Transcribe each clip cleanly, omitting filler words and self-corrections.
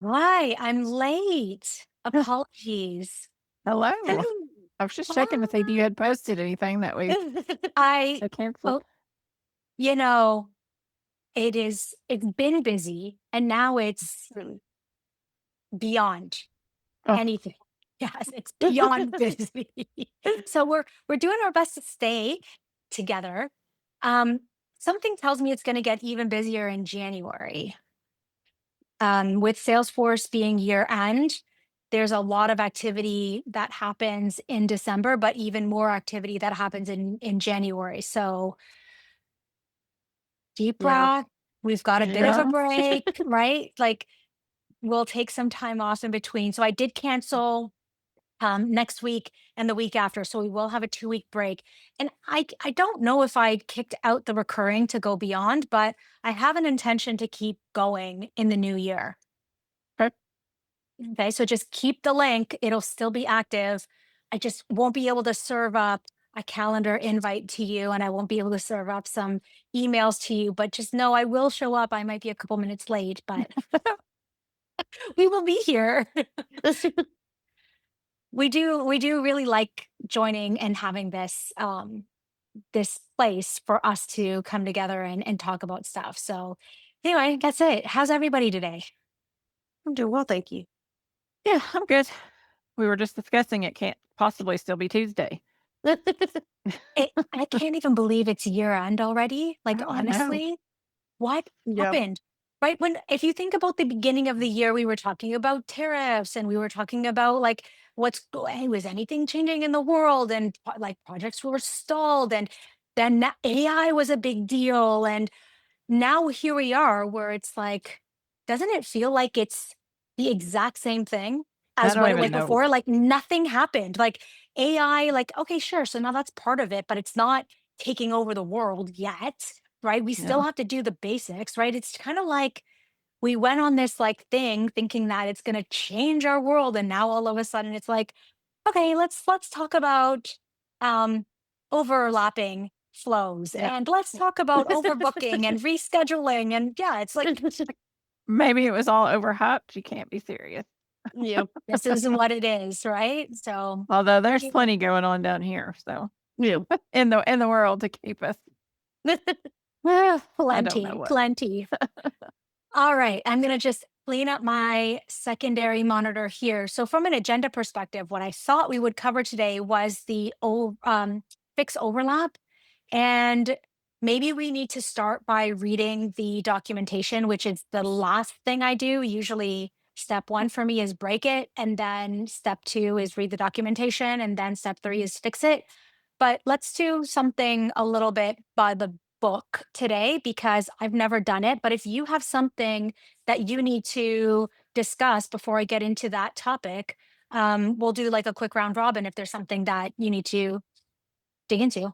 Hi, I'm late. Apologies. Hello. I was just checking to see if you had posted anything that we I had canceled. oh, you know, it's been busy and now it's beyond Oh, anything. Yes, it's beyond busy. So we're doing our best to stay together. Um, Something tells me it's going to get even busier in January. With Salesforce being year end, there's a lot of activity that happens in December, but even more activity that happens in January. So deep yeah. breath. We've got a bit of a Yeah. break, right? Like we'll take some time off in between. So I did cancel next week and the week after. So we will have a 2 week break. And I don't know if I kicked out the recurring to go beyond, but I have an intention to keep going in the new year. Okay. Okay, so just keep the link. It'll still be active. I just won't be able to serve up a calendar invite to you, and I won't be able to serve up some emails to you. But just know I will show up. I might be a couple minutes late, but we will be here. We do really like joining and having this place for us to come together and talk about stuff. So anyway, that's it. How's everybody today? I'm doing well, thank you. Yeah, I'm good. We were just discussing it can't possibly still be Tuesday. I can't even believe it's year end already. Like, Oh, I know. honestly, what Yeah. happened? Right? When, if you think about the beginning of the year, we were talking about tariffs and we were talking about like hey, was anything changing in the world? And like projects were stalled. And then AI was a big deal. And now here we are where it's like, doesn't it feel like it's the exact same thing I as don't what it was even know. before? Like nothing happened. Like AI, like, okay, sure. So now that's part of it, but it's not taking over the world yet, right? We still Yeah. have to do the basics, right? It's kind of like we went on this like thing thinking that it's going to change our world. And now all of a sudden it's like, okay, let's talk about um overlapping flows Yeah. and let's talk about overbooking and rescheduling and yeah, it's like Maybe it was all overhyped. You can't be serious. yeah, this is what it is, right? So Although there's yeah. plenty going on down here, so Yeah. in the world to keep us. Well, I don't know Plenty, what. plenty. All right, I'm going to just clean up my secondary monitor here. So, from an agenda perspective, what I thought we would cover today was the fix overlap. And maybe we need to start by reading the documentation, which is the last thing I do. Usually, step one for me is break it. And then step two is read the documentation. And then step three is fix it. But let's do something a little bit by the book today because I've never done it. But if you have something that you need to discuss before I get into that topic, we'll do like a quick round robin if there's something that you need to dig into.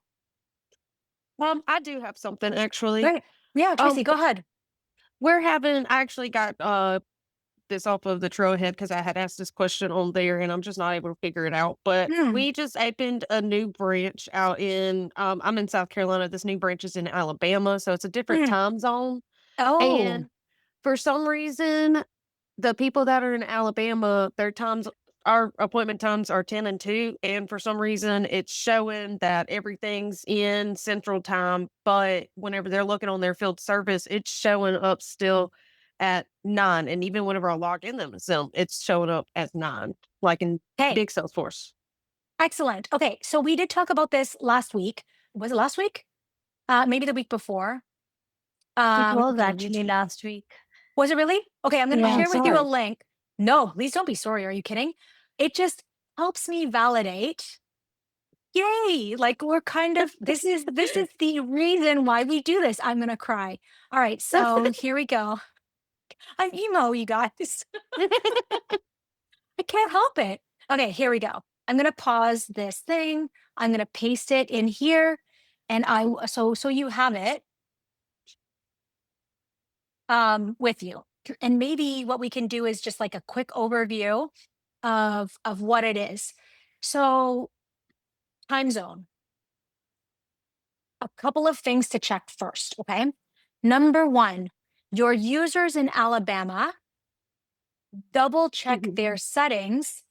I do have something actually. Great. Yeah, Um, Tracy, go ahead. I actually got this off of the Trailhead because I had asked this question on there and I'm just not able to figure it out. But Mm. we just opened a new branch out in I'm in South Carolina. This new branch is in Alabama, so it's a different Mm. time zone. Oh, And for some reason, the people that are in Alabama, our appointment times are 10 and 2, and for some reason, it's showing that everything's in Central Time, but whenever they're looking on their field service, it's showing up still at 9, and even whenever I log in them, so it's showing up as 9, like in okay. big Salesforce. Excellent. Okay. So we did talk about this last week. Was it last week? Maybe the week before. It was Okay. actually last week. Was it really? Okay, I'm gonna Yeah, I'm share with you a sorry. link. No, please don't be sorry. Are you kidding? It just helps me validate. Yay! Like we're kind of this is the reason why we do this. I'm gonna cry. All right, so here we go. I'm emo, you guys. I can't help it. Okay, here we go. I'm gonna pause this thing. I'm gonna paste it in here, and so you have it with you. And maybe what we can do is just like a quick overview of what it is. So, time zone. A couple of things to check first, okay? Number 1, your users in Alabama double check Mhm. their settings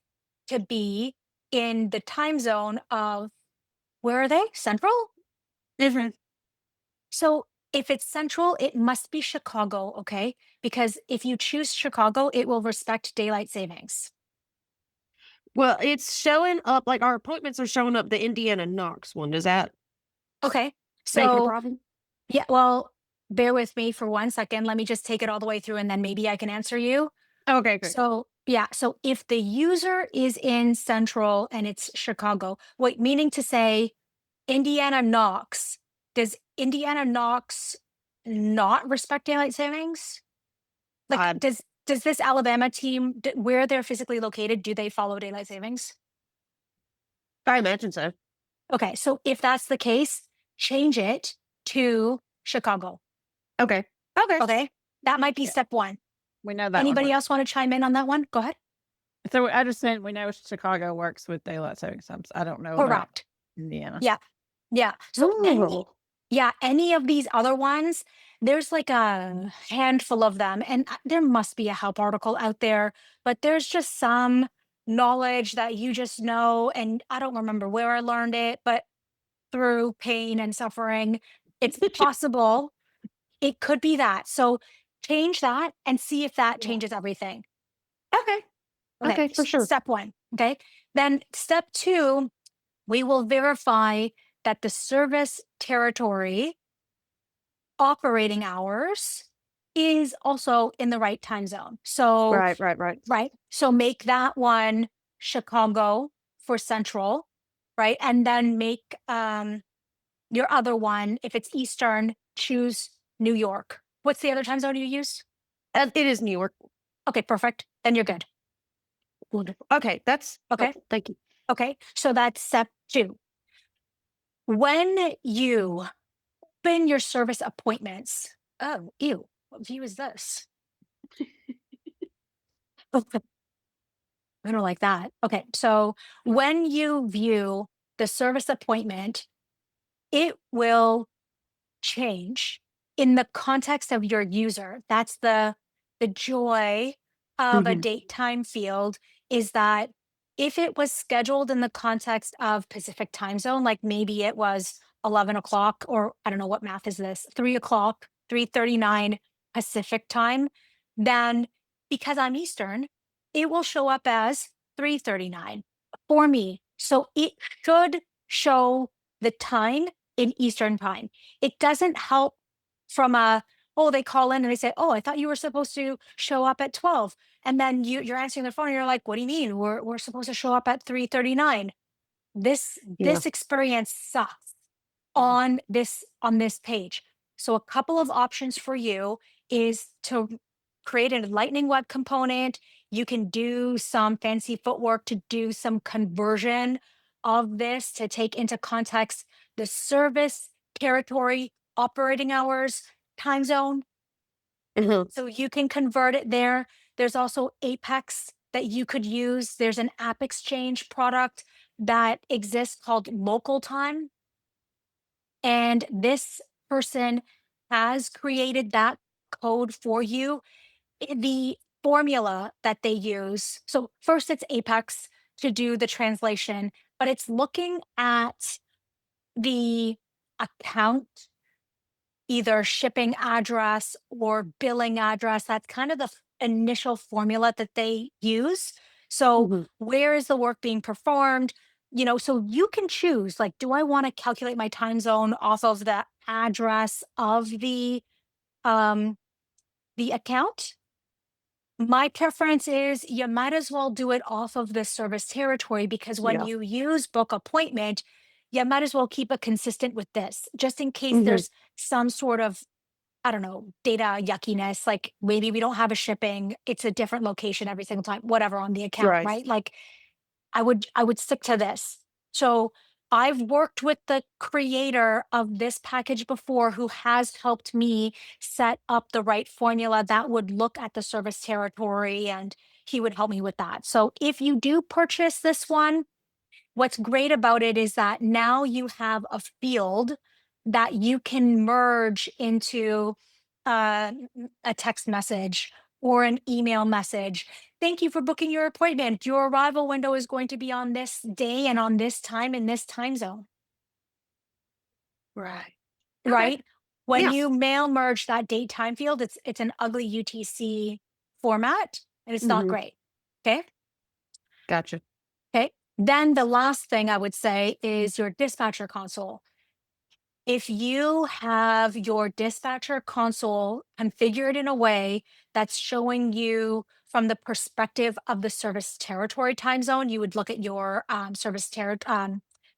to be in the time zone of, where are they? Central? Different. So if it's central, it must be Chicago, okay? Because if you choose Chicago, it will respect daylight savings. Well, it's showing up like our appointments are showing up the Indiana Knox one. Does that Okay. make it a So, problem? yeah, well, bear with me for 1 second. Let me just take it all the way through and then maybe I can answer you. Okay, great. So, yeah, so if the user is in central and it's Chicago, wait, meaning to say Indiana Knox, does Indiana Knox not respect daylight savings? Like, I does this Alabama team, where they're physically located, do they follow daylight savings? I imagine so. Okay, so if that's the case, change it to Chicago. Okay. Okay. Okay, that might be Yeah, step one. we know that one Anybody works. else want to chime in on that one? Go ahead. So I just think we know Chicago works with daylight savings times. I don't know about Correct. Indiana. Yeah, yeah. So any, Oh. yeah, any of these other ones, there's like a handful of them, and there must be a help article out there, but there's just some knowledge that you just know, and I don't remember where I learned it, but through pain and suffering, it's possible it could be that. So change that and see if that Yeah. changes everything. Okay. Okay, Okay, for sure. step one. Okay. Then step two, we will verify that the service territory operating hours is also in the right time zone. So, Right, right, right. right. So make that one Chicago for Central, right? And then make your other one, if it's Eastern, choose New York. What's the other time zone you use? It is New York. Okay, perfect. Then you're good. Wonderful. Okay, that's Okay. helpful. Thank you. Okay. So that's step two. When you open your service appointments, oh, ew, what view is this? I don't like that. Okay. So when you view the service appointment, it will change in the context of your user. That's the joy of a Mhm. date time field, is that if it was scheduled in the context of Pacific time zone, like maybe it was 11 o'clock, or I don't know what math is this, 3 o'clock, 3:39 Pacific time, then because I'm Eastern, it will show up as 3:39 for me. So it should show the time in Eastern time. It doesn't help from a, oh, they call in and they say, oh, I thought you were supposed to show up at 12. And then you're answering the phone and you're like, what do you mean? We're supposed to show up at 3:39. This Yeah. this experience sucks on this page. So a couple of options for you is to create a lightning web component. You can do some fancy footwork to do some conversion of this to take into context the service territory, operating hours, time zone. Mhm. So you can convert it there. There's also Apex that you could use. There's an app exchange product that exists called local time, and this person has created that code for you. The formula that they use, so first it's Apex to do the translation, but it's looking at the account, either shipping address or billing address. That's kind of the initial formula that they use. So, Mhm. where is the work being performed? So you can choose, like, do I want to calculate my time zone off of the address of um the account? My preference is you might as well do it off of the service territory, because when Yeah. you use book appointment, you might as well keep it consistent with this, just in case Mhm. there's some sort of, I don't know, data yuckiness. Like maybe we don't have a shipping, it's a different location every single time, whatever on the account, Right. right? Like I would stick to this. So I've worked with the creator of this package before, who has helped me set up the right formula that would look at the service territory, and he would help me with that. So if you do purchase this one, what's great about it is that now you have a field that you can merge into a text message or an email message. Thank you for booking your appointment. Your arrival window is going to be on this day and on this time in this time zone, Right. Okay. right? When Yeah. you mail merge that date time field, it's an ugly UTC format and it's not Mhm. great. Okay. Gotcha. Okay. Then the last thing I would say is your dispatcher console. If you have your dispatcher console configured in a way that's showing you from the perspective of the service territory time zone, you would look at your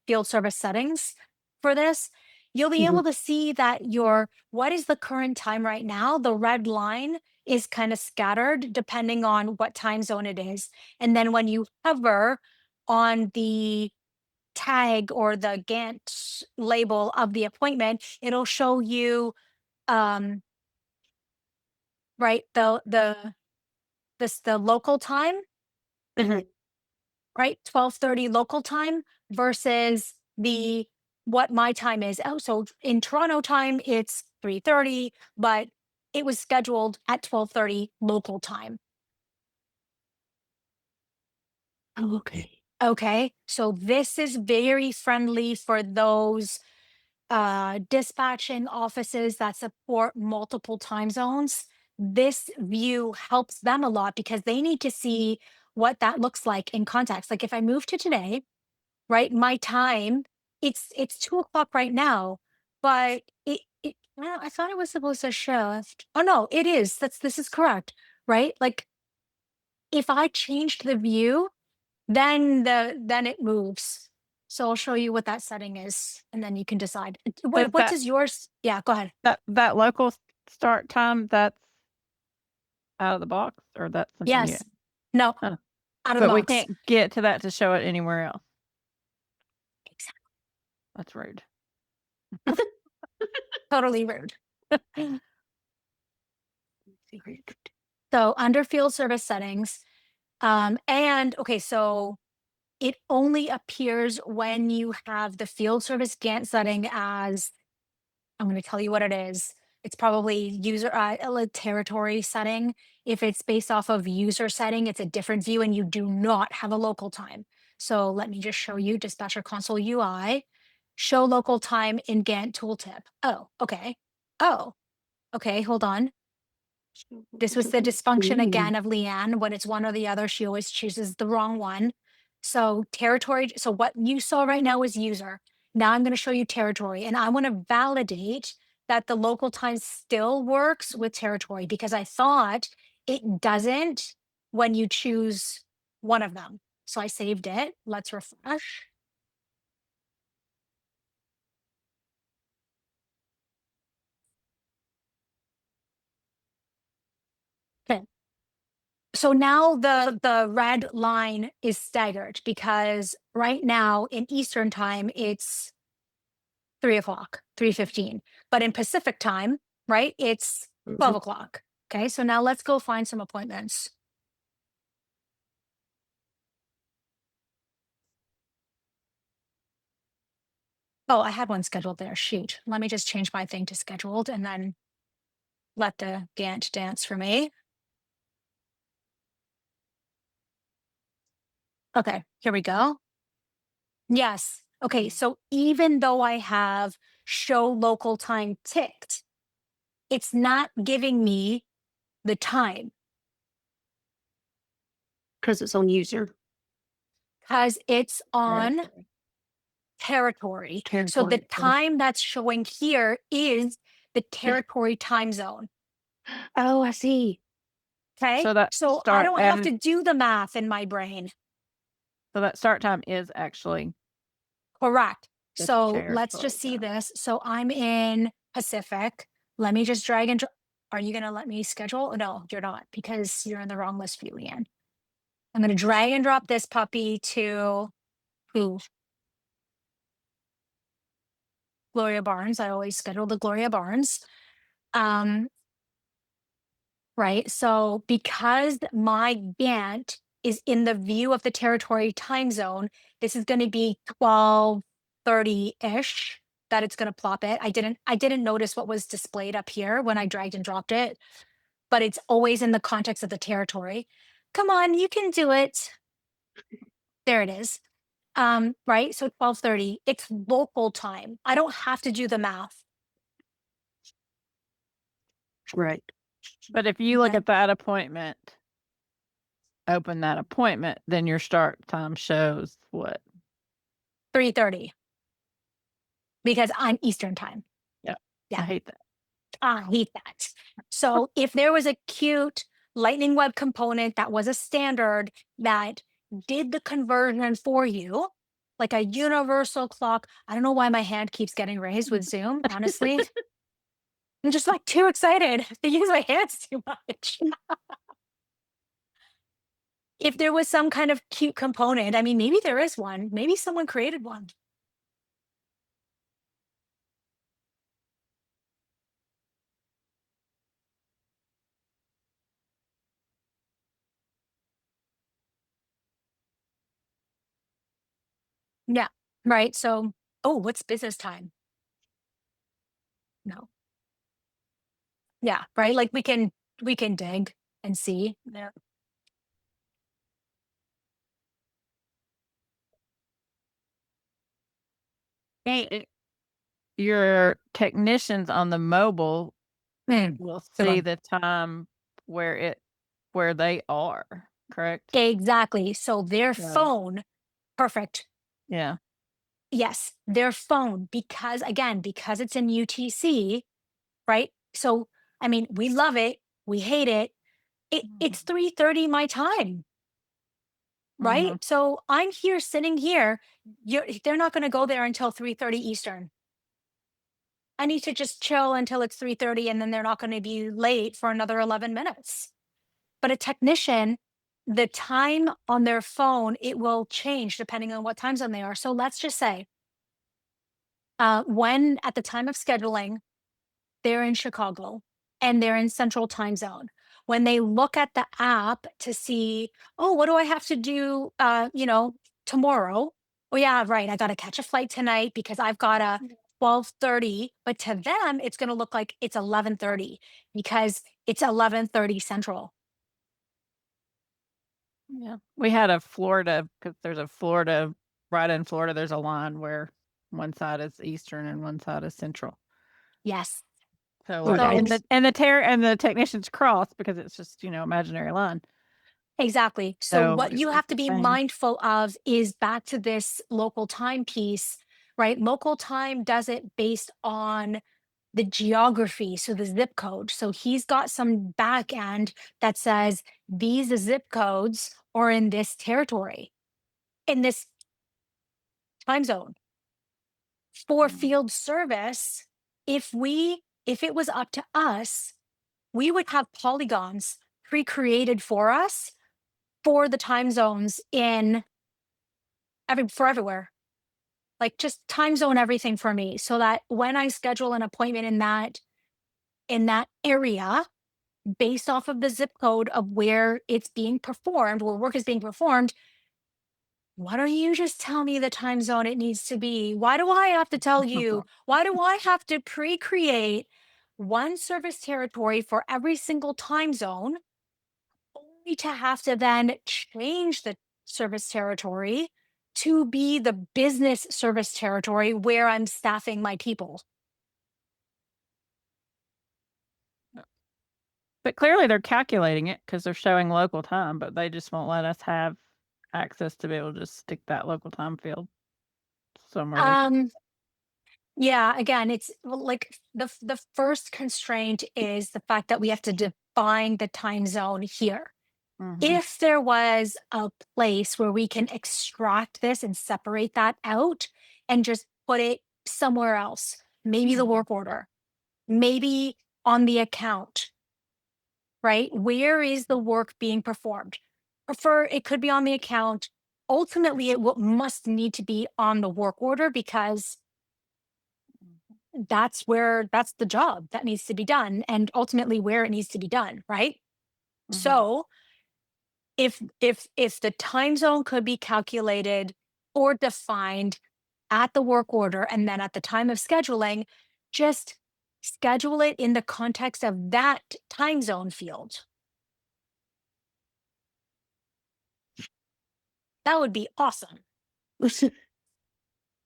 field service settings for this. You'll be Mhm. able to see that your what is the current time right now. The red line is kind of scattered depending on what time zone it is. And then when you hover on the tag or the Gantt label of the appointment, it'll show you, um, right, the local time, Mhm. right, 12:30 local time versus the what my time is. Oh, so in Toronto time, it's 3:30, but it was scheduled at 12:30 local time. Oh, okay. Okay, so this is very friendly for those dispatching offices that support multiple time zones. This view helps them a lot because they need to see what that looks like in context. Like if I move to today, right, my time, it's 2 o'clock right now, but well, I thought it was supposed to shift. Oh no, it is. This is correct, right? Like if I changed the view, then it moves. So I'll show you what that setting is, and then you can decide. Is What that does yours Yeah, go ahead. that local start time, that's out of the box, or that's something you Yes. No, huh, out of the but we box. can't get to that to show it anywhere else. Exactly. That's rude. Totally rude. So under field service settings, and okay, so it only appears when you have the field service Gantt setting as I'm going to tell you what it is. It's probably a territory setting. If it's based off of user setting, it's a different view and you do not have a local time. So let me just show you dispatcher console UI, show local time in Gantt tooltip. Oh, okay. Oh, okay. Hold on. This was the dysfunction Mm. again of Leanne. When it's one or the other, she always chooses the wrong one. So territory, so what you saw right now is user. Now I'm going to show you territory, and I want to validate that the local time still works with territory because I thought it doesn't when you choose one of them. So I saved it. Let's refresh. Okay. So now the red line is staggered because right now in Eastern time it's 3 o'clock, 3:15. But in Pacific time, right, it's 12 o'clock. Okay, so now let's go find some appointments. Oh, I had one scheduled there. Shoot. Let me just change my thing to scheduled and then let the Gantt dance for me. Okay, here we go. Yes. Okay, so even though I have show local time ticked, it's not giving me the time Because it's on user because it's on Territory. territory. So the territory. time that's showing here is the territory time zone. Oh, I see. Okay. So that So I start don't have and to do the math in my brain. so that start time is actually Correct. the So let's territory just see time. this. So I'm in Pacific. Let me just drag and Are you going to let me schedule? No, you're not because you're in the wrong list view, Leanne. I'm going to drag and drop this puppy to who? Gloria Barnes. I always schedule the Gloria Barnes. Um, right? So because my Gantt is in the view of the territory time zone, this is going to be 12:30-ish that it's going to plop it. I didn't notice what was displayed up here when I dragged and dropped it, but it's always in the context of the territory. Come on, you can do it. There it is. Right? So 12:30, it's local time. I don't have to do the math. Right. But if you look Okay. at that appointment, open that appointment, then your start time shows what? 3:30 because I'm Eastern time. Yeah. I Yeah. hate that. I hate that. So if there was a cute lightning web component that was a standard that did the conversion for you, like a universal clock. I don't know why my hand keeps getting raised with Zoom, honestly. I'm just like too excited to use my hands too much. If there was some kind of cute component, I mean, maybe there is one. Maybe someone created one. Yeah. Right. So, oh, what's business time? No. Yeah. Right. Like we can dig and see. Yeah. Hey, your technicians on the mobile Mm, will good see one. the time where they are, correct? Exactly. So their So, phone, perfect. yeah. Yes, their phone, because again, because it's in UTC, right? So, I mean, we love it, we hate it. It's Mhm. 3:30 my time, right? Mhm. So I'm here sitting here. They're not going to go there until 3:30 Eastern. I need to just chill until it's 3:30 and then they're not going to be late for another 11 minutes. But a technician, the time on their phone, it will change depending on what time zone they are. So let's just say, when at the time of scheduling, they're in Chicago and they're in Central Time Zone. When they look at the app to see, oh, what do I have to do, tomorrow? Oh, yeah, right. I got to catch a flight tonight because I've got a 12:30. But to them, it's going to look like it's 11:30 because it's 11:30 Central. Yeah. We had a Florida because there's a Florida right in Florida, there's a line where one side is Eastern and one side is Central. Yes. So, So and the technicians cross because it's just, imaginary line. exactly. So So, what you it's have to the be same. mindful of is back to this local time piece, right? Local time does it based on the geography, so the zip code. So he's got some back end that says these zip codes are in this territory, in this time zone. For Mhm. field service, if it was up to us, we would have polygons pre-created for us for the time zones in everywhere. Like just time zone everything for me so that when I schedule an appointment in that area based off of the zip code of where it's being performed, where work is being performed, why don't you just tell me the time zone it needs to be? Why do I have to tell you? Why do I have to pre create one service territory for every single time zone, only to have to then change the service territory to be the business service territory where I'm staffing my people? But clearly they're calculating it because 'cause they're showing local time, but they just won't let us have access to be able to just stick that local time field somewhere we can. Um, Yeah, again, it's well, like the first constraint is the fact that we have to define the time zone here. Mhm, If there was a place where we can extract this and separate that out and just put it somewhere else, maybe the mhm, work order, maybe on the account, right? Where is the work being performed? Prefer it could be on the account. Ultimately, must need to be on the work order because mhm, that's the job that needs to be done and ultimately where it needs to be done, right? mhm, So if the time zone could be calculated or defined at the work order and then at the time of scheduling, just schedule it in the context of that time zone field. That would be awesome. So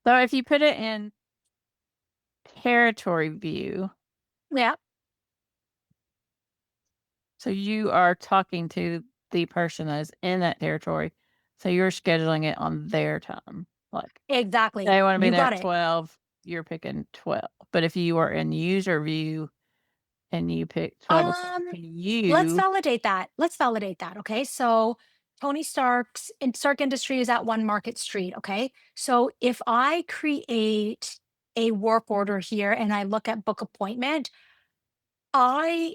if you put it in territory view, Yeah, so you are talking to the person that is in that territory, so you're scheduling it on their time. Like exactly. they wanna be You there got at it. 12, you're picking 12. But if you are in user view and you pick 12 o'clock Um, for let's you. validate that. Let's validate that. Okay. So Tony Stark's in Stark Industry is at One Market Street. Okay. So if I create a work order here and I look at book appointment, I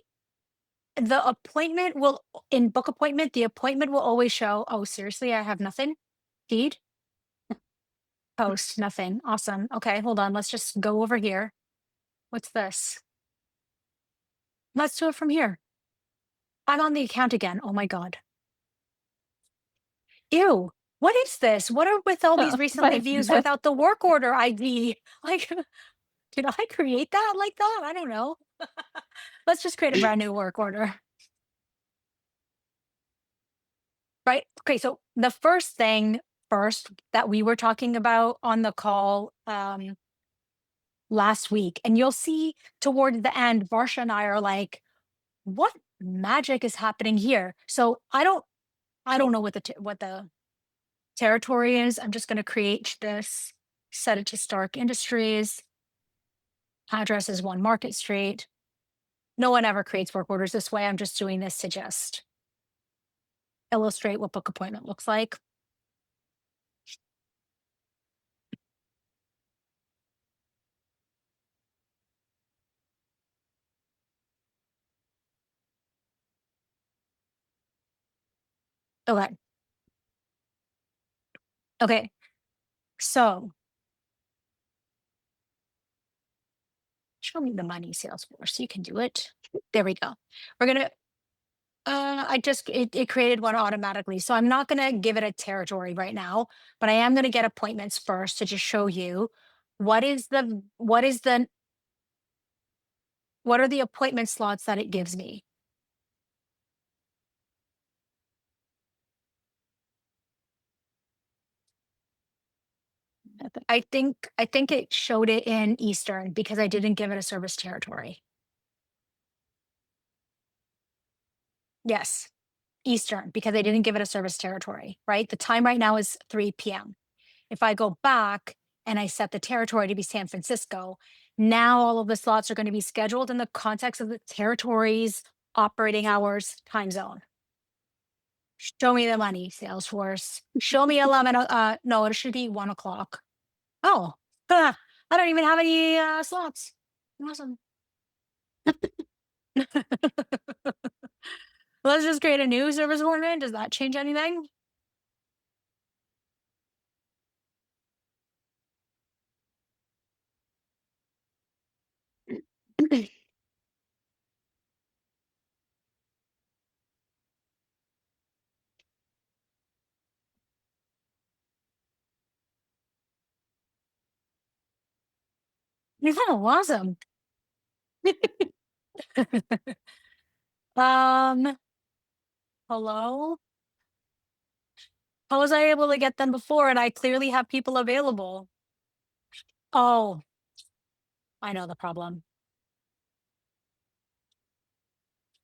the appointment will in book appointment, the appointment will always show, oh, seriously, I have nothing. Feed, post, nothing. Awesome. Okay, hold on. Let's just go over here. What's this? Let's do it from here. I'm on the account again. Oh my God. Ew. What is this? What are with all these recently views But without the work order ID? Like, did I create that like that? I don't know. Let's just create a brand new work order. Right. Okay. So the first thing first that we were talking about on the call last week, and you'll see toward the end, Barsha and I are like, what magic is happening here? So I don't know what the territory is. I'm just going to create this, set it to Stark Industries. Address is One Market Street. No one ever creates work orders this way. I'm just doing this to just illustrate what book appointment looks like. Okay. Okay. So show me the money, Salesforce. You can do it. There we go. We're gonna it created one automatically. So I'm not gonna give it a territory right now, but I am gonna get appointments first to just show you what are the appointment slots that it gives me. I think it showed it in Eastern because I didn't give it a service territory. Yes, Eastern because I didn't give it a service territory, right? The time right now is 3 p.m. If I go back and I set the territory to be San Francisco, now all of the slots are going to be scheduled in the context of the territory's operating hours time zone. Show me the money, Salesforce. Show me 11. No, it should be 1 o'clock. Oh, I don't even have any slots. Awesome. Let's just create a new service appointment. Does that change anything? You're kind of awesome. um, hello? How was I able to get them before and I clearly have people available? Oh, I know the problem.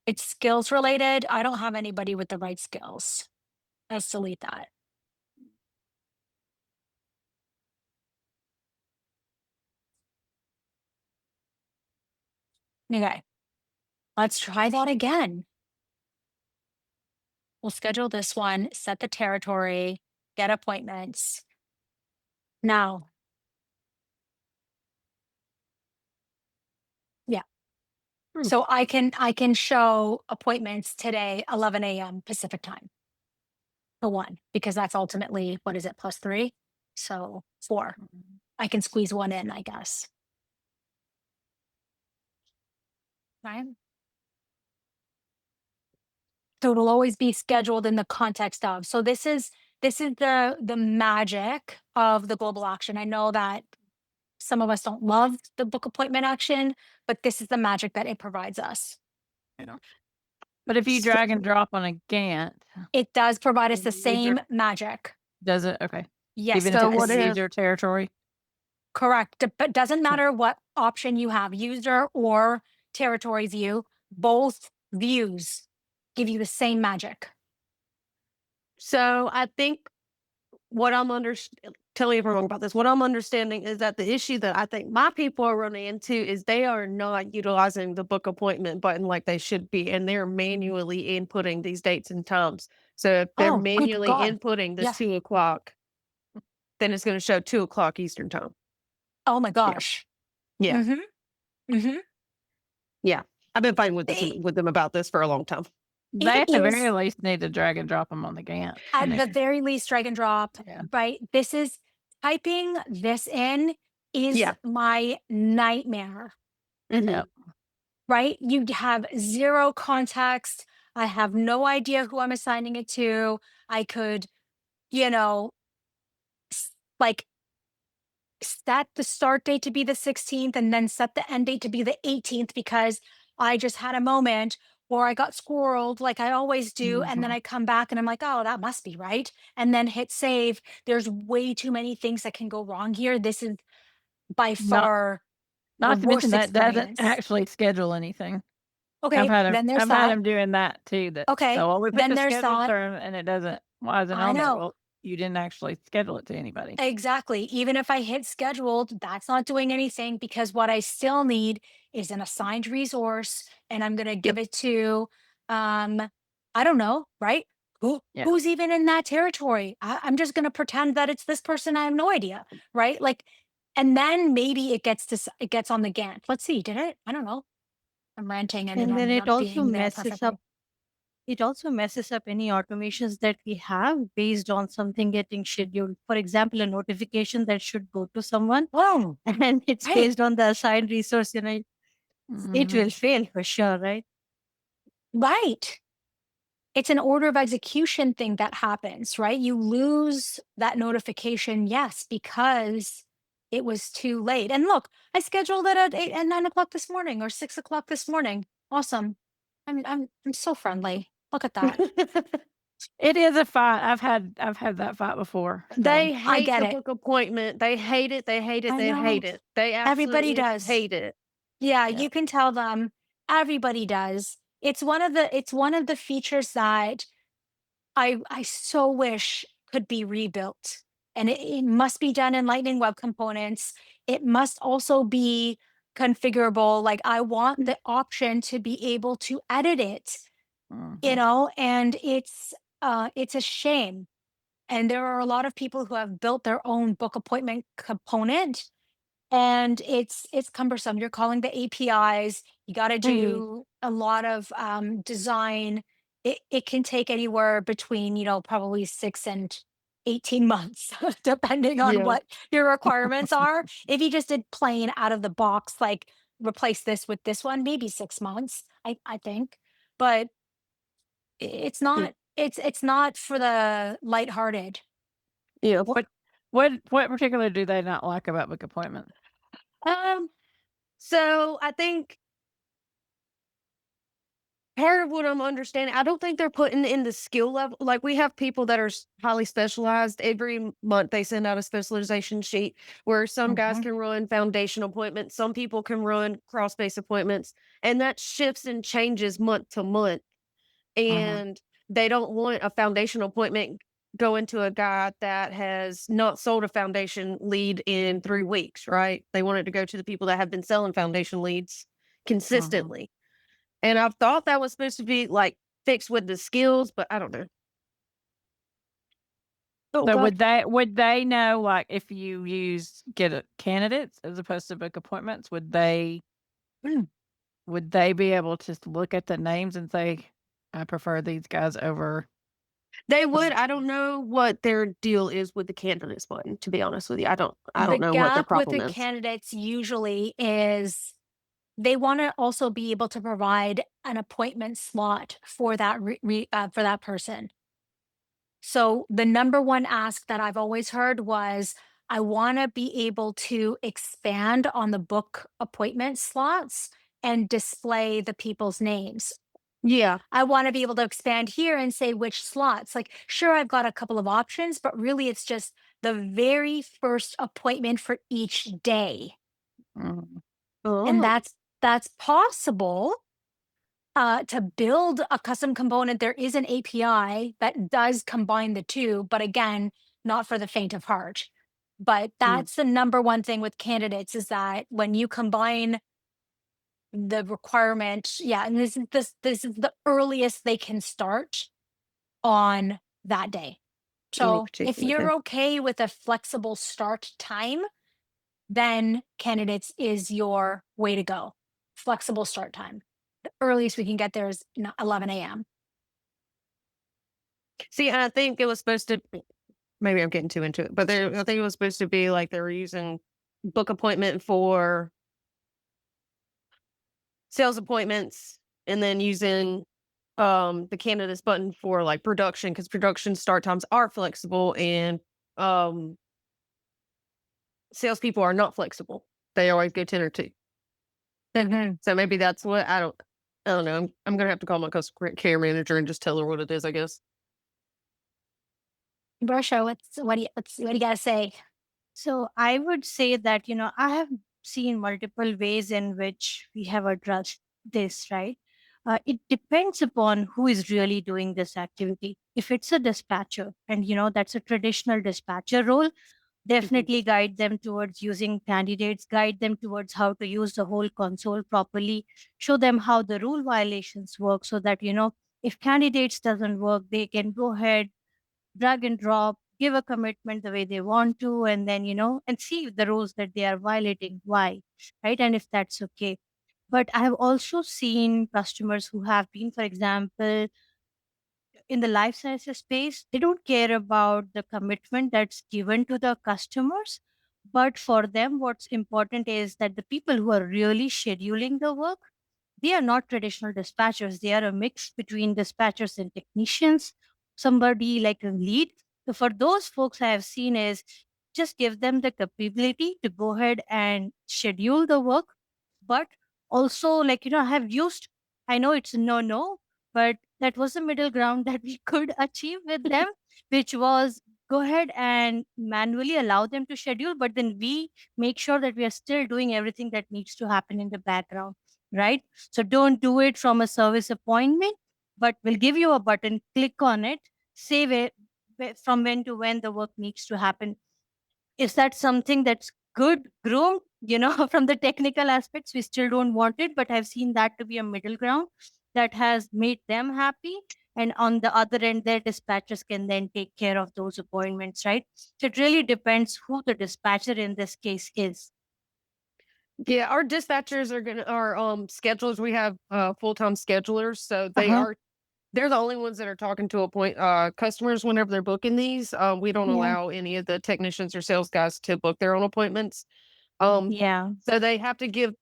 It's skills related. I don't have anybody with the right skills. Let's delete that. Okay, let's try that again. We'll schedule this one, set the territory, get appointments. Now, yeah. Hmm. So I can show appointments today, 11 a.m. Pacific time. The one, because that's ultimately what is it, plus three? So four. I can squeeze one in, I guess. Right. So it'll always be scheduled in the context of. So this is the magic of the global auction. I know that Some of us don't love the book appointment action, but this is the magic that it provides us. Yeah. But if you So, drag and drop on a Gantt, It does provide us the user same magic. does it? Okay. Yes, Even if so it's what in because if user territory? correct. But doesn't Okay. matter what option you have, user or territory view, both views give you the same magic. so I think what I'm under tell me if I'm wrong about this. What I'm understanding is that the issue that I think my people are running into is they are not utilizing the book appointment button like they should be, and they're manually inputting these dates and times. So if they're Oh, good manually God. inputting the Yeah. 2 o'clock, then it's going to show 2 o'clock Eastern time. Oh my Yeah, gosh. yeah, Mhm. Mhm. yeah. I've been fighting It with them about this for a long time. They it at the very is least need to drag and drop them on the Gantt at the initially. very least drag and drop, Yeah. right? This is typing this in is Yeah. my nightmare, Hmm. Yep. right? You have 0 context. I have no idea who I'm assigning it to. I could, you know, like set the start date to be the 16th and then set the end date to be the 18th because I just had a moment or I got squirreled like I always do. And then Mhm. I come back and I'm like, oh, that must be right. And then hit save. There's way too many things that can go wrong here. This is by Not far the not to mention worst that doesn't experience. actually schedule anything. Okay, then there's I've had that. him doing that too, that, Okay, "Oh, well, we put then the there's scheduled that. term and it doesn't why isn't it I on there?" know. Well, you didn't actually schedule it to anybody. Exactly. Even if I hit scheduled, that's not doing anything because what I still need is an assigned resource and I'm going to give Yep. it to um I don't know, right? Yeah. Who's even in that territory? I'm just going to pretend that it's this person. I have no idea, right? Like and then maybe it gets to it gets on the Gantt. Let's see, did it? I don't know. I'm ranting and then And then I'm it not also being there messes up perfectly. any automations that we have based on something getting scheduled. For example, a notification that should go to someone Oh, and it's right. based on the assigned resource, it Mhm. will fail for sure, right? Right. It's an order of execution thing that happens, right? You lose that notification, yes, because it was too late. And look, I scheduled it at 8 and 9 o'clock this morning or 6 o'clock this morning. Awesome. I'm so friendly. Look at that. It is a fight. I've had that fight before, so They I hate get the it. book appointment. They hate it. They hate it. I They know. hate it. They Everybody absolutely does. hate it. Yeah, yeah. you can tell them. Everybody does. It's one of the features that I so wish could be rebuilt. And it must be done in Lightning Web Components. It must also be configurable. Like I want the option to be able to edit it, Mhm. and it's a shame. And there are a lot of people who have built their own book appointment component and it's cumbersome. You're calling the APIs. You got to Mhm. do a lot of design. It can take anywhere between probably 6 and 18 months, depending on Yeah. what your requirements are. If you just did plain out of the box, like replace this with this one, maybe 6 months. I think, but it's Yeah. not. It's not for the lighthearted. Yeah. What particularly do they not like about book appointment? Um, so I think part of what I'm understanding, I don't think they're putting in the skill level. Like we have people that are highly specialized. Every month they send out a specialization sheet where some guys Mhm, can run foundation appointments, some people can run cross base appointments, and that shifts and changes month to month. Mhm. And they don't want a foundation appointment going to a guy that has not sold a foundation lead in 3 weeks, right? They want it to go to the people that have been selling foundation leads Mhm. consistently. And I've thought that was supposed to be, like, fixed with the skills, but I don't know. Oh So god. would they know, like, if you use get a candidates as opposed to book appointments, mm. would they be able to look at the names and say, "I prefer these guys over" They would. um, I don't know what their deal is with the candidates button, to be honest with you. I The don't know what their gap with problem the is. candidates usually is they want to also be able to provide an appointment slot for that for that person. So the number one ask that I've always heard was, I want to be able to expand on the book appointment slots and display the people's names. Yeah. I want to be able to expand here and say which slots. Like, sure, I've got a couple of options, but really it's just the very first appointment for each day. Mhm. And Oh. that's possible to build a custom component. There is an API that does combine the two, but again, not for the faint of heart. But Mm. that's the number one thing with candidates is that when you combine the requirement, yeah, and this is the earliest they can start on that day. Any So if particular you're day. okay with a flexible start time, then candidates is your way to go. Flexible start time. The earliest we can get there is 11 a.m. See, I think it was supposed to maybe I'm getting too into it, but I think it was supposed to be like they were using book appointment for sales appointments and then using the candidates button for like production because production start times are flexible and um salespeople are not flexible. They always go 10 or 2. Mhm. So maybe that's what I don't know. I'm gonna have to call my customer care manager and just tell her what it is, I guess. Barsha, what do you gotta say? So I would say that, I have seen multiple ways in which we have addressed this, right? It depends upon who is really doing this activity. If it's a dispatcher and, that's a traditional dispatcher role, Mhm. definitely guide them towards using candidates, guide them towards how to use the whole console properly, show them how the rule violations work so that, if candidates doesn't work, they can go ahead, drag and drop, give a commitment the way they want to, and then, and see the rules that they are violating, why, right? And if that's okay. But I have also seen customers who have been, for example, in the life sciences space, they don't care about the commitment that's given to the customers. But for them, what's important is that the people who are really scheduling the work, they are not traditional dispatchers. They are a mix between dispatchers and technicians, somebody like a lead. So for those folks, I have seen is just give them the capability to go ahead and schedule the work. But also, like, I have used, I know it's no, but that was the middle ground that we could achieve with them, which was go ahead and manually allow them to schedule, but then we make sure that we are still doing everything that needs to happen in the background, right? So don't do it from a service appointment, but we'll give you a button, click on it, save it from when to when the work needs to happen. Is that something that's good groomed? From the technical aspects, we still don't want it, but I've seen that to be a middle ground that has made them happy. And on the other end, their dispatchers can then take care of those appointments, right? So it really depends who the dispatcher in this case is. Yeah, our dispatchers are schedulers. We have full-time schedulers, so Uh-huh. they're the only ones that are talking to appoint customers whenever they're booking these. We don't Yeah. allow any of the technicians or sales guys to book their own appointments. Yeah. So they have to give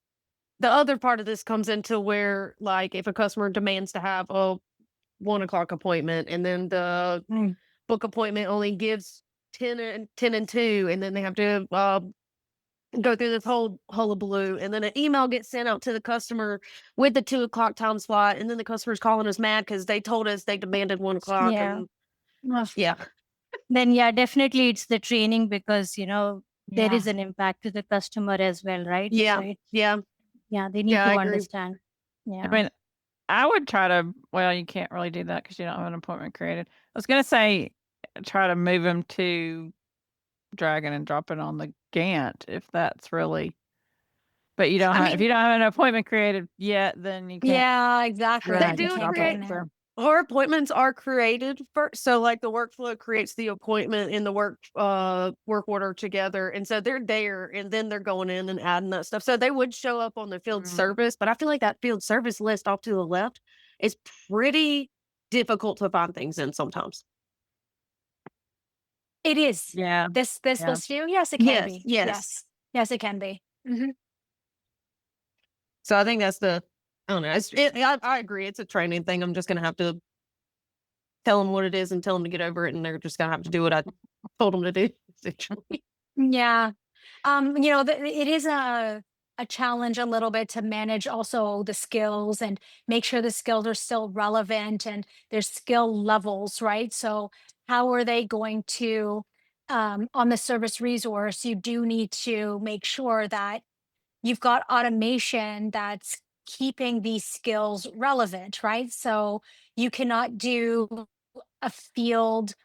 the other part of this comes into where like if a customer demands to have a 1 o'clock appointment and then the Mm. book appointment only gives 10 and 2, and then they have to go through this whole hullabaloo, and then an email gets sent out to the customer with the 2 o'clock time slot, and then the customer's calling us mad because they told us they demanded 1 o'clock, Yeah. and Ugh. yeah, Then, yeah, definitely it's the training because, there Yeah. is an impact to the customer as well, right? So, yeah, yeah, yeah, they need yeah. I to agree. understand. I Yeah. mean, I would try to well, you can't really do that because you don't have an appointment created. I was gonna say, try to move them to dragging and dropping on the Gantt if that's really but you don't I have if mean, you don't have an appointment created yet, then you can't Yeah, exactly. they drag You and do can't drop get it, create in there. so our appointments are created first. So like the workflow creates the appointment and the work order together. And so they're there and then they're going in and adding that stuff. So they would show up on the field mm, service, but I feel like that field service list off to the left is pretty difficult to find things in sometimes. It is. yeah, This yeah. list view, yes, it can Yes, be. yes. Yes. Yes, it can be. Mhm. So I think that's the I don't know. I agree. It's a training thing. I'm just gonna have to tell them what it is and tell them to get over it, and they're just gonna have to do what I told them to do. Essentially. Yeah. It is a challenge a little bit to manage also the skills and make sure the skills are still relevant and there's skill levels, right? So how are they going to on the service resource, you do need to make sure that you've got automation that's keeping these skills relevant, right? So you cannot do a field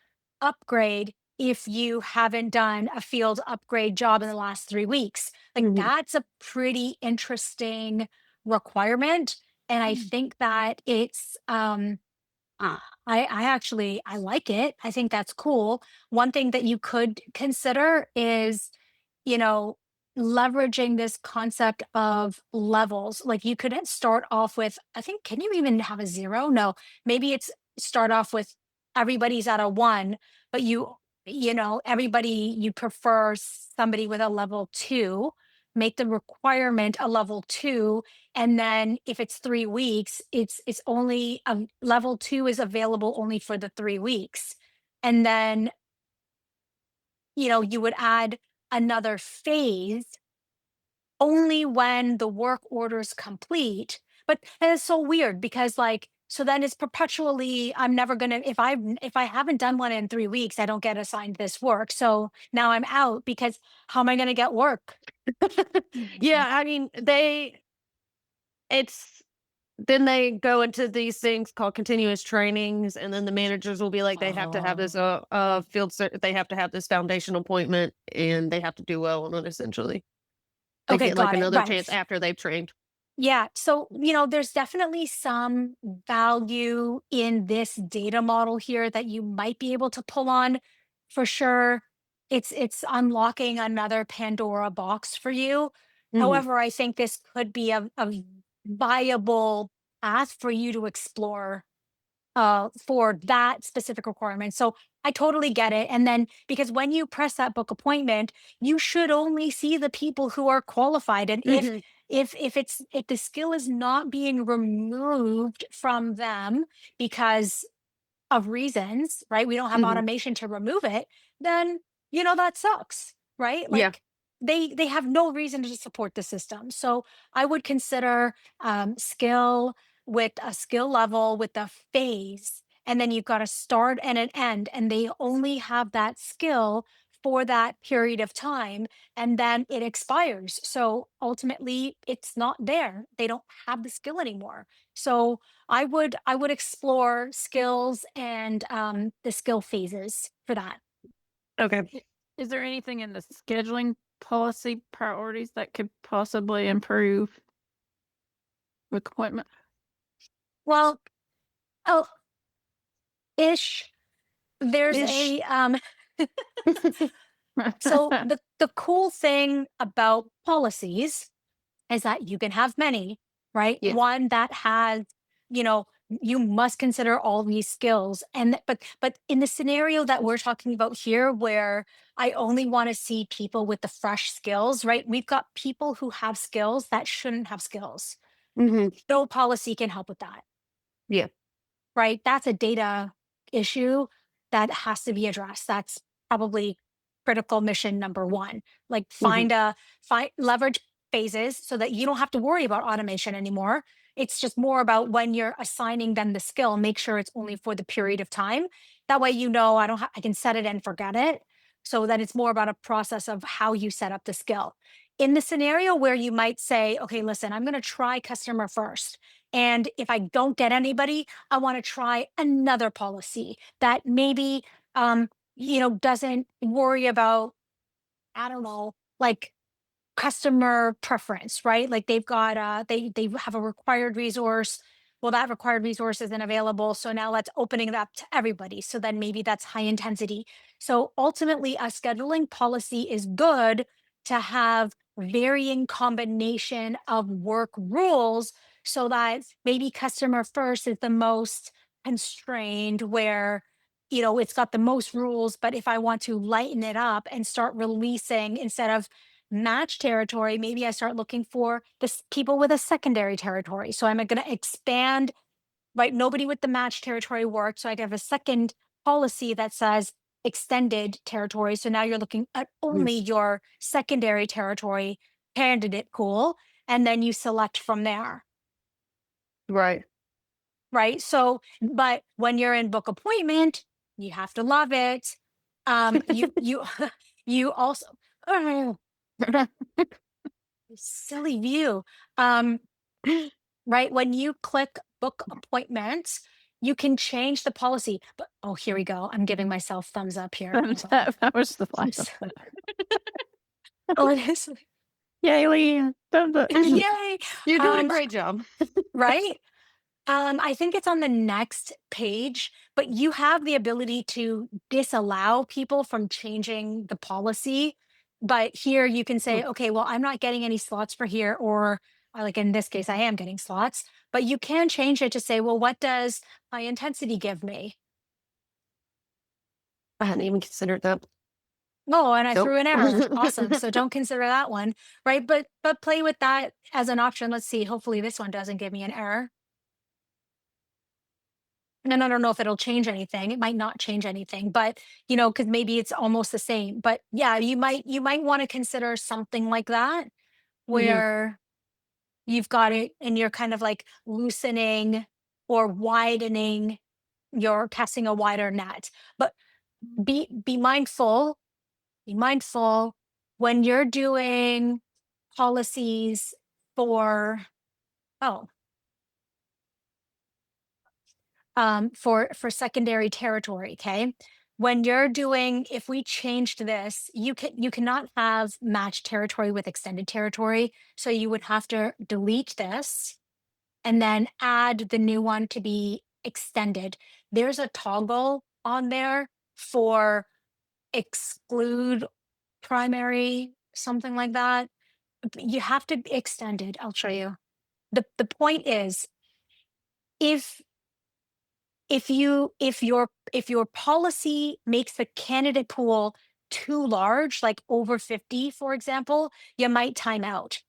upgrade if you haven't done a field upgrade job in the last 3 weeks. Like Mhm. that's a pretty interesting requirement. And I Mm. think that I actually I like it. I think that's cool. One thing that you could consider is, you know, leveraging this concept of levels. Like you could start off with, I think, can you even have a zero? No, maybe it's start off with everybody's at a one, but everybody, you prefer somebody with a level two, make the requirement a level two. And then if it's 3 weeks, it's only level two is available only for the 3 weeks. And then, you would add another phase only when the work order is complete. But and it's so weird because like so then it's perpetually I'm never gonna if I haven't done one in 3 weeks, I don't get assigned this work. So now I'm out because how am I gonna get work? Yeah, I mean, it's then they go into these things called continuous trainings, and then the managers will be like, they have to have this Oh. they have to have this foundation appointment, and they have to do well on it essentially to Okay, get like got it. another Right. chance after they've trained. Yeah. So, there's definitely some value in this data model here that you might be able to pull on for sure. It's unlocking another Pandora box for you. Mhm. However, I think this could be a viable path for you to explore for that specific requirement. So I totally get it. And then because when you press that book appointment, you should only see the people who are qualified. And if Mhm. if the skill is not being removed from them because of reasons, right? We don't have Mhm. automation to remove it, then that sucks, right? Yeah. Like they have no reason to support the system. So I would consider skill with a skill level with a phase, and then you've got a start and an end, and they only have that skill for that period of time and then it expires. So ultimately it's not there. They don't have the skill anymore. So I would explore skills and the skill phases for that. Okay. I Is there anything in the scheduling policy priorities that could possibly improve equipment? Well, oh, ish. There's Ish. a so the cool thing about policies is that you can have many, right? Yeah. One that has, you must consider all these skills. And but in the scenario that we're talking about here, where I only want to see people with the fresh skills, right? We've got people who have skills that shouldn't have skills. Mhm. No policy can help with that, Yeah. right? That's a data issue that has to be addressed. That's probably critical mission number one. Like Mhm. find leverage phases so that you don't have to worry about automation anymore. It's just more about when you're assigning them the skill, make sure it's only for the period of time. That way, I can set it and forget it. So that it's more about a process of how you set up the skill. In the scenario where you might say, okay, listen, I'm going to try customer first. And if I don't get anybody, I want to try another policy that maybe doesn't worry about, I don't know, like customer preference, right? Like they've got they have a required resource. Well, that required resource isn't available. So now let's opening it up to everybody. So then maybe that's high intensity. So ultimately, a scheduling policy is good to have varying combination of work rules so that maybe customer first is the most constrained where it's got the most rules, but if I want to lighten it up and start releasing instead of match territory, maybe I start looking for this people with a secondary territory. So I'm going to expand, right? Nobody with the match territory works. So I have a second policy that says extended territory. So now you're looking at only Yes. your secondary territory candidate pool, and then you select from there. Right. Right. So, but when you're in book appointment, you have to love it. You you also silly view. Um, right. When you click book appointments, you can change the policy. But oh, here we go. I'm giving myself thumbs up here. Hold on. That was the I'm laugh. so, honestly, Yay, Leanne. Thumbs up. yay. You're doing a Um, great job. right. I think it's on the next page, but you have the ability to disallow people from changing the policy. But here you can say, Mm. okay, well, I'm not getting any slots for here, or like in this case, I am getting slots, but you can change it to say, well, what does high intensity give me? I hadn't even considered that. Oh, and I Nope. threw an error. Awesome. So don't consider that one, right? But play with that as an option. Let's see. Hopefully this one doesn't give me an error. And I don't know if it'll change anything. It might not change anything, but because maybe it's almost the same. But yeah, you might want to consider something like that Hmm. where you've got it and you're kind of like loosening or widening, you're casting a wider net. But be mindful when you're doing policies for oh for secondary territory. Okay, when you're doing, if we changed this, you cannot have matched territory with extended territory, so you would have to delete this and then add the new one to be extended. There's a toggle on there for exclude primary, something like that. You have to be extended. I'll show you. The point is, if if your policy makes the candidate pool too large, like over 50, for example, you might time out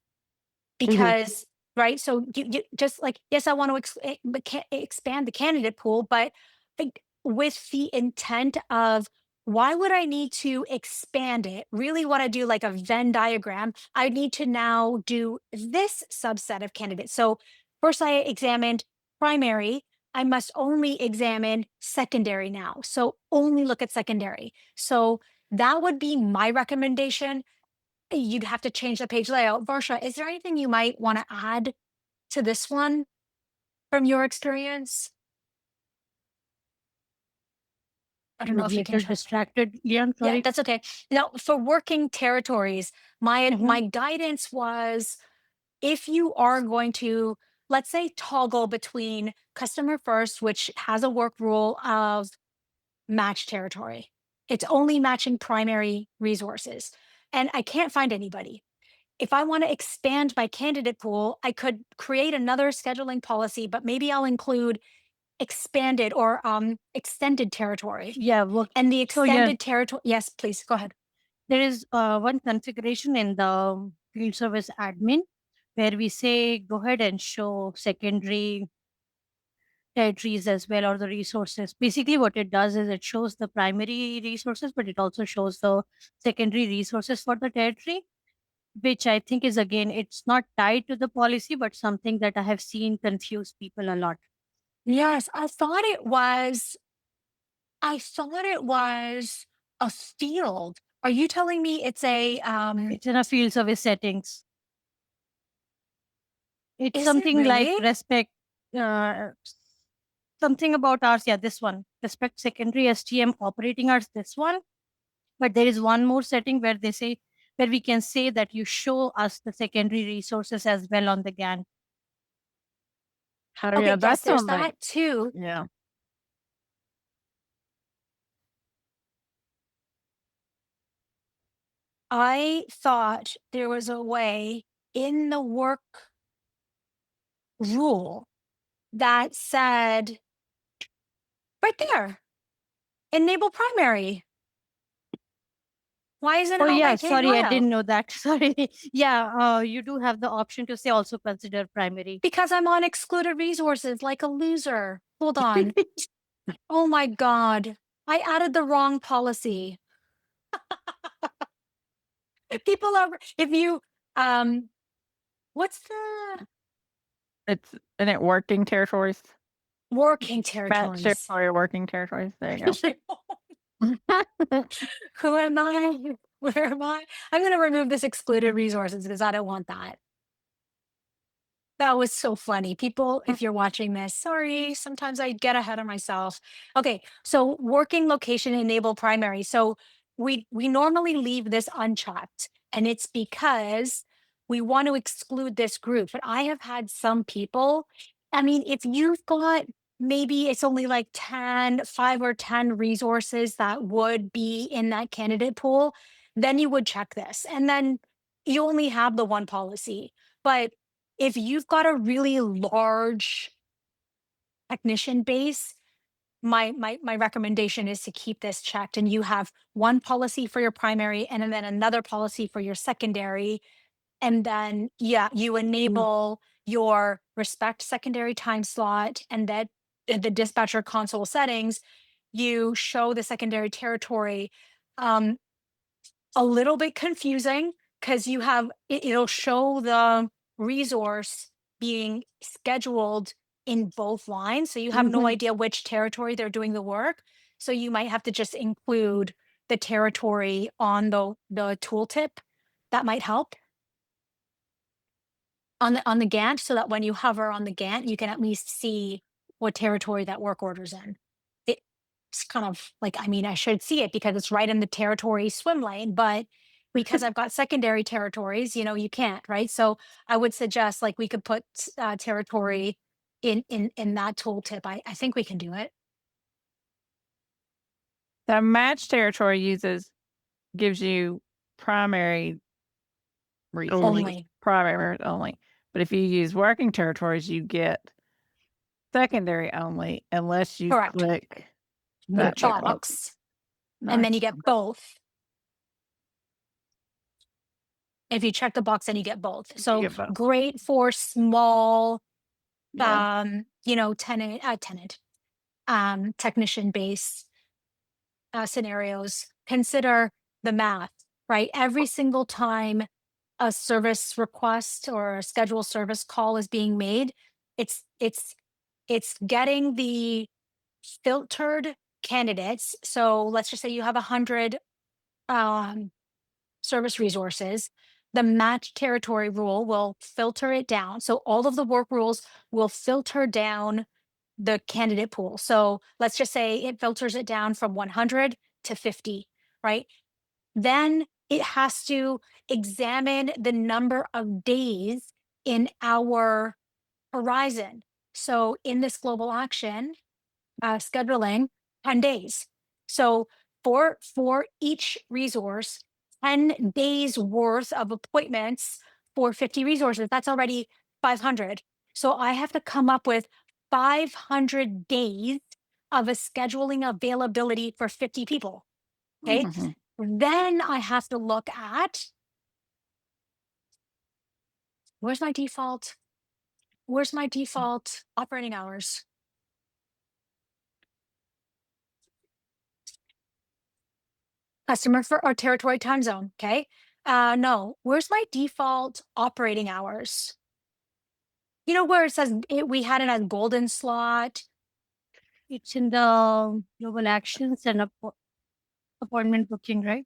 Hmm. because right. So you just like, yes, I want to expand the candidate pool, but like, with the intent of, why would I need to expand it? Really want to do like a Venn diagram. I need to now do this subset of candidates. So first I examined primary. I must only examine secondary now. So only look at secondary. So that would be my recommendation. You'd have to change the page layout. Varsha, is there anything you might want to add to this one from your experience? I don't Was know if you can little check. distracted. Yeah, I'm Yeah, sorry. that's okay. Now, for working territories, my Hmm. my guidance was, if you are going to, let's say, toggle between customer first, which has a work rule of match territory. It's only matching primary resources. And I can't find anybody. If I want to expand my candidate pool, I could create another scheduling policy, but maybe I'll include expanded or extended territory. Yeah, work. And the So yeah, extended territory, yes, please go ahead. there is one configuration in the field service admin where we say go ahead and show secondary territories as well, or the resources. Basically, what it does is it shows the primary resources, but it also shows the secondary resources for the territory, which I think is, again, it's not tied to the policy, but something that I have seen confuse people a lot. Yes, I thought it was a field. Are you telling me it's a It's in a field service settings. It's is it something like really? respect, uh, something about ours. Yeah, this one. Respect secondary STM operating hours, this one. But there is one more setting where they say, where we can say that you show us the secondary resources as well on the GAN. Oh, yeah, Okay, yes, that's there's on the that too. yeah. I thought there was a way in the work rule that said right there, enable primary. Why isn't Oh it on yeah, my page sorry, I layout? didn't know that. Sorry. Yeah, you do have the option to say also consider primary. Because I'm on excluded resources like a loser. Hold on. Oh my God. I added the wrong policy. People are if you what's the It's in it working territories? working Match territories? territory or working territories. There you Who am I? Where am I? I'm gonna remove this excluded resources because I don't want that. That was so funny. People, go. if you're watching this, sorry, sometimes I get ahead of myself. Okay, so working location enable primary. So we normally leave this unchecked, and it's because we want to exclude this group. But I have had some people, I mean, if you've got maybe it's only like 10, 5 or 10 resources that would be in that candidate pool, then you would check this. And then you only have the one policy. But if you've got a really large technician base, my recommendation is to keep this checked and you have one policy for your primary and then another policy for your secondary. And then, yeah, you Mm. enable your respect secondary time slot and that in the dispatcher console settings, you show the secondary territory. Um, a little bit confusing because you have it'll show the resource being scheduled in both lines. So you have no Mhm. idea which territory they're doing the work. So you might have to just include the territory on the tooltip. That might help on the Gantt so that when you hover on the Gantt, you can at least see what territory that work order's in. It's kind of like, I mean, I should see it because it's right in the territory swim lane, but because I've got secondary territories, you can't, right? So I would suggest like we could put territory in that tooltip. I think we can do it. The match territory gives you primary resources, Only. Only. primary only. But if you use working territories, you get secondary only unless you Correct. click The that Gotcha. box. box. And then Nice. you get both. If you check the box, then you get both. You So get both. great for small Yeah. tenant technician based scenarios. Consider the math, right? Every single time a service request or a schedule service call is being made, it's it's it's getting the filtered candidates. So let's just say you have 100 um, service resources. The match territory rule will filter it down. So all of the work rules will filter down the candidate pool. So let's just say it filters it down from 100 to 50, right? Then it has to examine the number of days in our horizon. So in this global action, scheduling 10 days. So for each resource, 10 days worth of appointments for 50 resources, that's already 500. So I have to come up with 500 days of a scheduling availability for 50 people. Okay. Mhm. Then I have to look at where's my default? Where's my default operating hours? Customer for or territory time zone. Okay. No, where's my default operating hours? Where it says we had it as golden slot. It's in the global actions and appointment booking, right?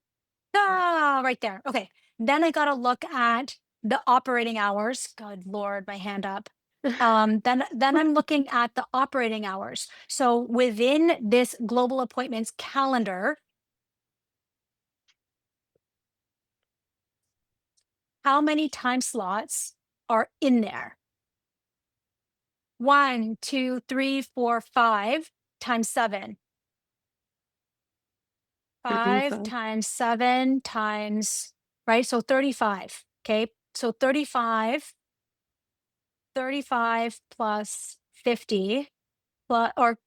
Right there. Okay. Then I got to look at the operating hours. Good Lord, my hand up. Then I'm looking at the operating hours. So within this global appointments calendar, how many time slots are in there? 1, 2, 3, 4, 5 times 7. 5 35. times 7 times, right? So 35. Okay. So 35 plus 50 plus, or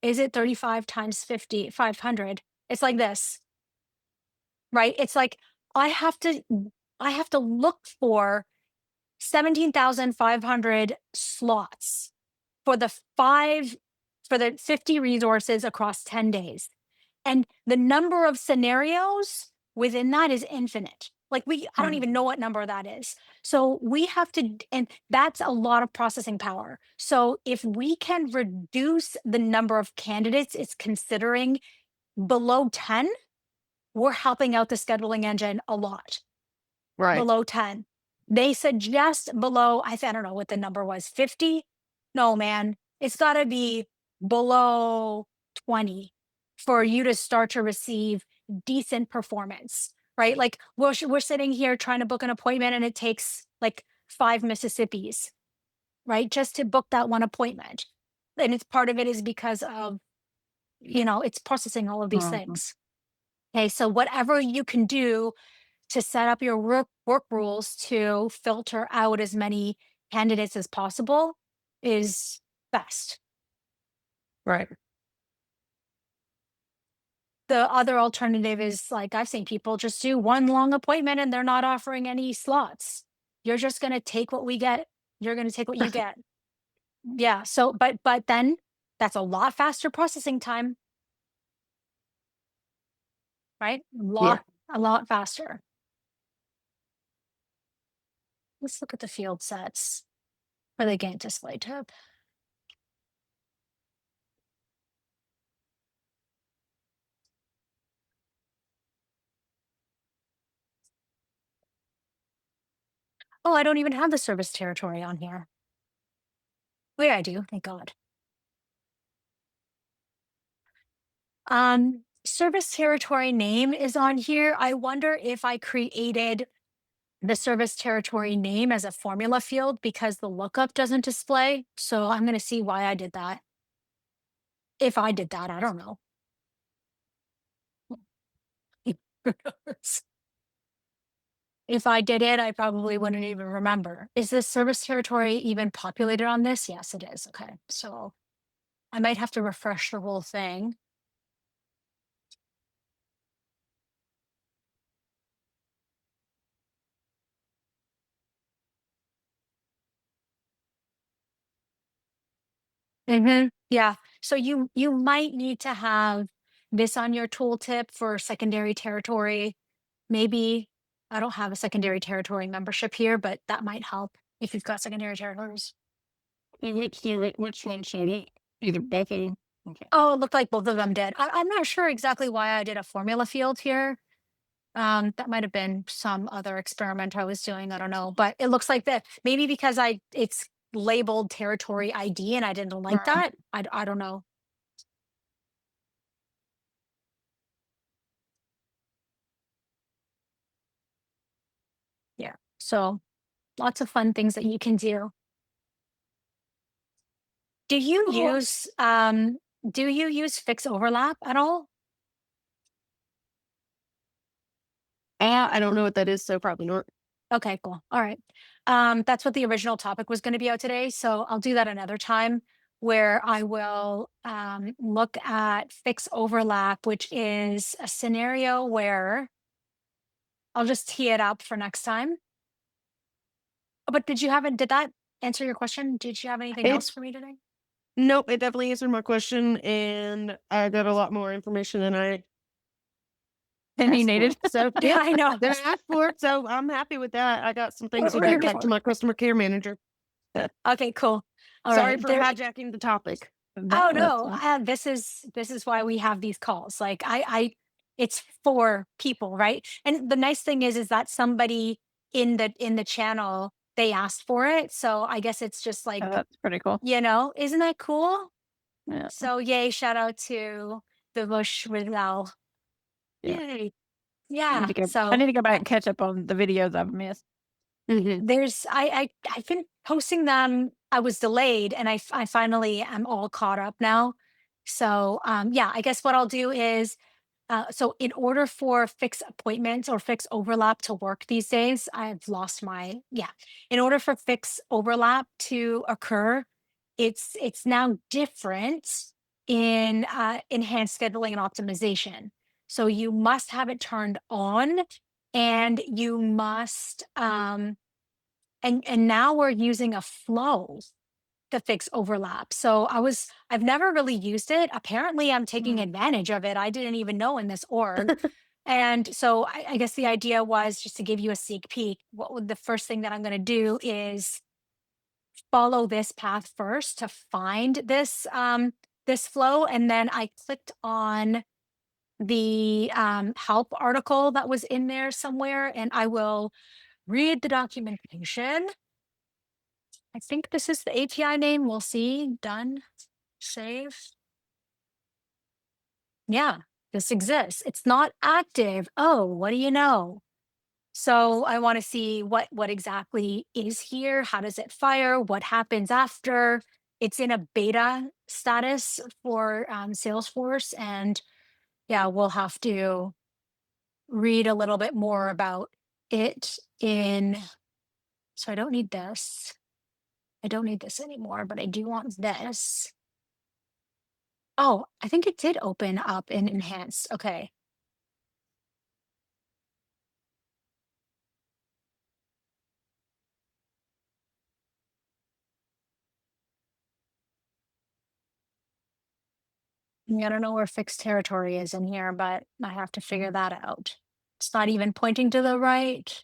is it 35 times 50, 500? It's like this, right? It's like I have to, I have to look for 17,500 slots for the for the 50 resources across 10 days. And the number of scenarios within that is infinite. Like I don't Mhm. even know what number that is. So we have to, and that's a lot of processing power. So if we can reduce the number of candidates it's considering below 10, we're helping out the scheduling engine a lot. Right. Below 10. They suggest below, I don't know what the number was, 50? No, man, it's got to be below 20 for you to start to receive decent performance, right? Like we're sitting here trying to book an appointment and it takes like 5 Mississippis, right? Just to book that one appointment. And it's part of it is because of, it's processing all of these Mhm. things. Okay. So whatever you can do to set up your work rules to filter out as many candidates as possible is best. Right. The other alternative is like I've seen people just do one long appointment and they're not offering any slots. You're just going to take what we get. You're going to take what you get. Yeah. So, but then that's a lot faster processing time, right? Yeah. A lot faster. Let's look at the field sets for the Gantt display tab. Oh, I don't even have the service territory on here. Wait, I do. Thank God. Service territory name is on here. I wonder if I created the service territory name as a formula field because the lookup doesn't display. So I'm going to see why I did that. If I did that, I don't know. If I did it, I probably wouldn't even remember. Is this service territory even populated on this? Yes, it is. Okay. So I might have to refresh the whole thing. Yeah. So you might need to have this on your tooltip for secondary territory. Maybe I don't have a secondary territory membership here, but that might help if you've got secondary territories. Which one should it? Either both of them. Okay. Oh, it looked like both of them did. I'm not sure exactly why I did a formula field here. That might have been some other experiment I was doing. I don't know, but it looks like that maybe because it's labeled territory ID and I didn't like Right. that. I don't know. Yeah. So lots of fun things that you can do. Do you Oh, use fix overlap at all? I don't know what that is, so probably not. Okay, cool. All right. That's what the original topic was going to be out today. So I'll do that another time where I will look at fix overlap, which is a scenario where I'll just tee it up for next time. Oh, but did that answer your question? Did you have anything It else for me today? Nope, it definitely answered my question, and I got a lot more information than I And he asked for. needed. So Yeah, yeah, I know. than I asked for it. So I'm happy with that. I got some things to take back to Wonderful. my customer care manager. Okay, cool. All Sorry right. for hijacking the topic. Oh No, that's no, fine. this is why we have these calls. Like it's for people, right? And the nice thing is that somebody in the channel they asked for it. So I guess it's just like, That's pretty cool. isn't that cool? Yeah. So yay, shout out to the Bush Rizal. Yeah. Yay. I need Yeah. to go. I So need to go back and catch up on the videos I've missed. Hmm. there's I've been posting them. I was delayed and I finally am all caught up now. So yeah, I guess what I'll do is so in order for fix appointments or fix overlap to work these days, I've lost my yeah. In order for fix overlap to occur, it's now different in enhanced scheduling and optimization. So you must have it turned on and you must and now we're using a flow. to fix overlap. So I've never really used it. Apparently, I'm taking Mm. advantage of it. I didn't even know in this org. And so I guess the idea was just to give you a sneak peek. What would the first thing that I'm going to do is follow this path first to find this flow, and then I clicked on the help article that was in there somewhere, and I will read the documentation. I think this is the API name. We'll see. Done. Save. Yeah, this exists. It's not active. Oh, what do you know? So I want to see what exactly is here. How does it fire? What happens after? It's in a beta status for Salesforce, and yeah, we'll have to read a little bit more about it in. So I don't need this. I don't need this anymore, but I do want this. Oh, I think it did open up in enhanced. Okay. I don't know where fixed territory is in here, but I have to figure that out. It's not even pointing to the right.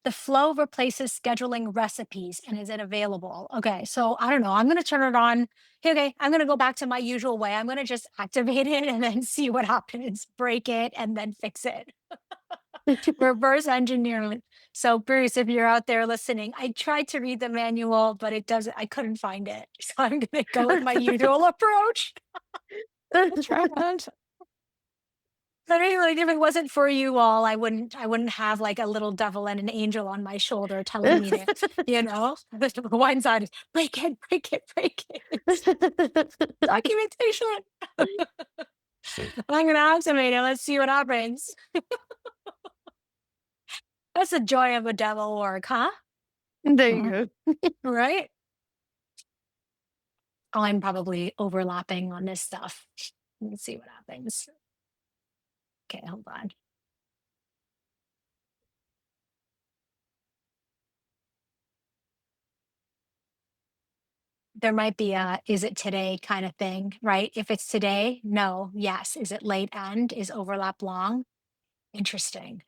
The flow replaces scheduling recipes and is it available? Okay, so I don't know. I'm going to turn it on. Okay, I'm going to go back to my usual way. I'm going to just activate it and then see what happens, break it, and then fix it. Reverse engineering. So, Bruce, if you're out there listening, I tried to read the manual, but it doesn't, I couldn't find it. So I'm going to go with my usual approach. That's right. But anyway, if it wasn't for you all, I wouldn't have like a little devil and an angel on my shoulder telling me to, the one side is break it, break it, break it. Documentation. I'm gonna activate it. Let's see what happens. That's the joy of a devil work, huh? There Mhm. you Right? Oh, I'm probably overlapping on this stuff. Let's see what happens. Okay, hold on. There might be a is it today kind of thing, right? If it's today, no, yes. Is it late end? Is overlap long? Interesting.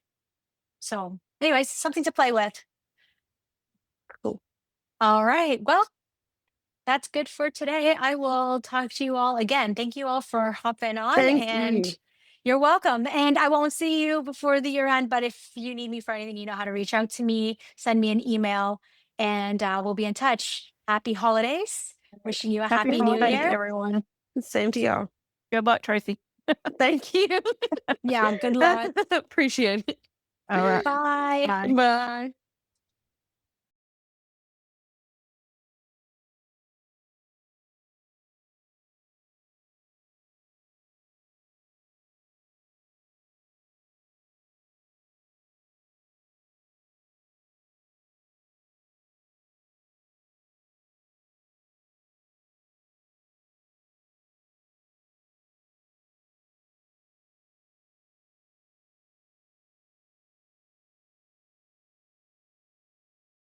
So, anyways, something to play with. go. All right. Well, that's good for today. I will talk to you all again. Thank you all for hopping on, Thank and you. you're welcome. And I won't see you before the year end, but if you need me for anything, you know how to reach out to me, send me an email, and we'll be in touch. Happy holidays. Wishing you a Happy happy new holidays, year. everyone. Same to y'all. Good luck, Tracy. Thank you. Yeah, good luck. Appreciate it. All right. Bye. Bye. Bye.